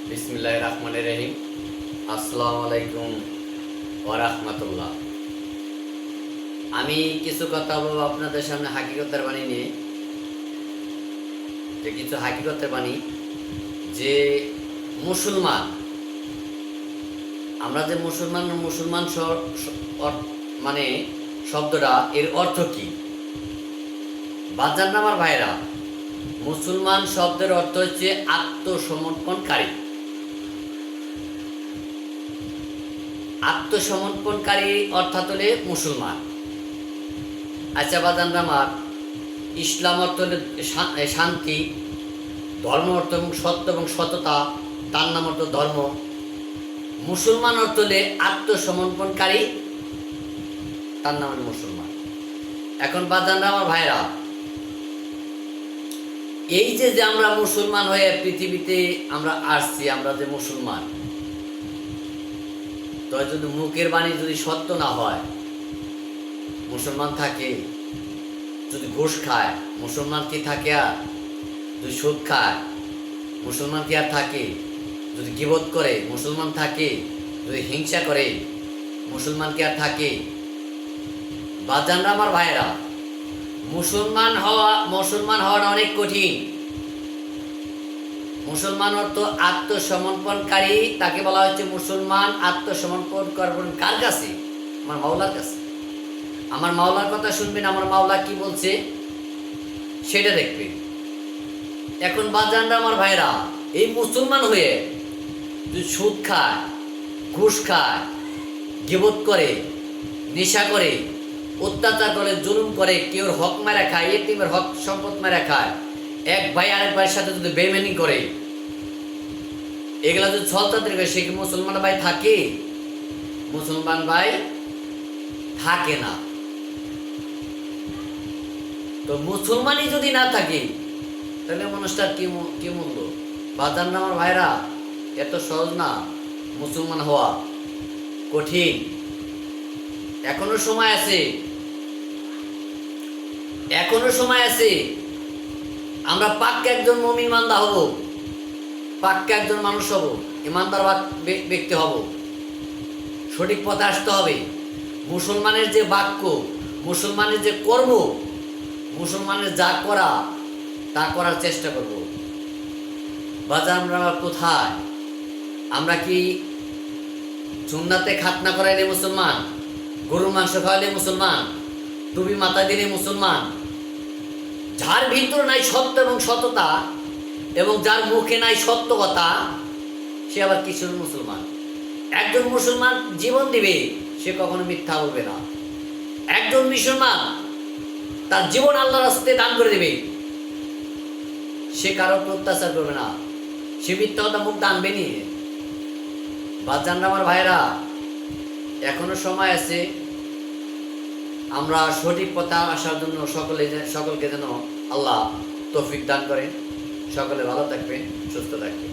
বিসমিল্লাহির রহমানির রহিম। আসসালামু আলাইকুম ওয়া রাহমাতুল্লাহ। আমি কিছু কথা বলবো আপনাদের সামনে হাকিকতের বাণী নিয়ে। যে কিছু হাকিকতের বাণী, যে মুসলমান, আমরা যে মুসলমান মানে শব্দটা এর অর্থ কি? বাজান আমার ভাইরা, মুসলমান শব্দের অর্থ হচ্ছে আত্মসমর্পণকারী। আত্মসমর্পণকারী অর্থাৎ হলে মুসলমান। আচ্ছা বাজানরা আমার, ইসলাম অর্থ হলে শান্তি, ধর্ম অর্থ এবং সত্য এবং সততা, তার নাম অর্থ ধর্ম। মুসলমান অর্থ হলে আত্মসমর্পণকারী, তার নাম হলো মুসলমান। এখন বাজানরা আমার ভাইরা, এই যে আমরা মুসলমান হয়ে পৃথিবীতে আমরা আসছি, আমরা যে মুসলমান, তো যদি মুখের বাণী যদি সত্য না হয়, মুসলমান থাকে যদি ঘুষ খায়, মুসলমান কি থাকে? আর যদি সুদ খায়, মুসলমান কি আর থাকে? যদি গীবত করে, মুসলমান থাকে? যদি হিংসা করে, মুসলমান কি আর থাকে? বাজানরা আমার ভাইরা, মুসলমান হওয়াটা অনেক কঠিন। মুসলমান অর্থ আত্মসমর্পণকারী, তাকে বলা হচ্ছে মুসলমান। আত্মসমর্পণ করবেন কার কাছে? আমার মাওলার কাছে। আমার মাওলার কথা শুনবেন, আমার মাওলা কি বলছে সেটা দেখবেন। এখন বাজানরা আমার ভাইরা, এই মুসলমান হয়ে যদি সুদ খায়, ঘুষ খায়, গীবত করে, নেশা করে, অত্যাচার করে, জুলুম করে, কেউর হক মেরে খায়, এতিমের হক সম্পদ মেরে খায়, এক ভাই আরেক ভাইয়ের সাথে যদি বেইমানি করে, এগুলা যদি ছলচাতুরি করে, সে কি মুসলমান ভাই থাকে? মুসলমান ভাই থাকে না। তো মুসলমানই যদি না থাকে, তাহলে মানুষটার কি মূল্য? বাজার না আমার ভাইরা, এত সহজ না মুসলমান হওয়া, কঠিন। এখনো সময় আছে, এখনো সময় আছে। আমরা পাক্কা একজন মুমিন বান্দা হব, পাক্কা একজন মানুষ হব, ইমানদার ব্যক্তি হব, সঠিক পথে আসতে হবে। মুসলমানের যে বাক্য, মুসলমানের যে কর্ম, মুসলমানের যা করা তা করার চেষ্টা করব। বাজার আমরা কোথায়? আমরা কি সুন্নাতে খাতনা করাইলে মুসলমান? গরুর মাংস খাওয়াইলে মুসলমান? টুপি মাথায় দিলে মুসলমান? যার ভিতর নাই সত্য এবং সততা, এবং যার মুখে নাই সত্য কথা, সে আবার কিশোর মুসলমান? একজন মুসলমান জীবন দিবে, সে কখনো মিথ্যা বলবে না। একজন মুসলমান তার জীবন আল্লাহর রাস্তায় দান করে দেবে, সে কারো অত্যাচার করবে না, সে মিথ্যা কথা মুখ টানবে নি। বাচ্চারা আমার ভাইরা, এখনো সময় আছে। আমরা সঠিক পথে আসার জন্য সকলকে যেন আল্লাহ তৌফিক দান করেন। সকলে ভালো থাকবেন, সুস্থ থাকবেন।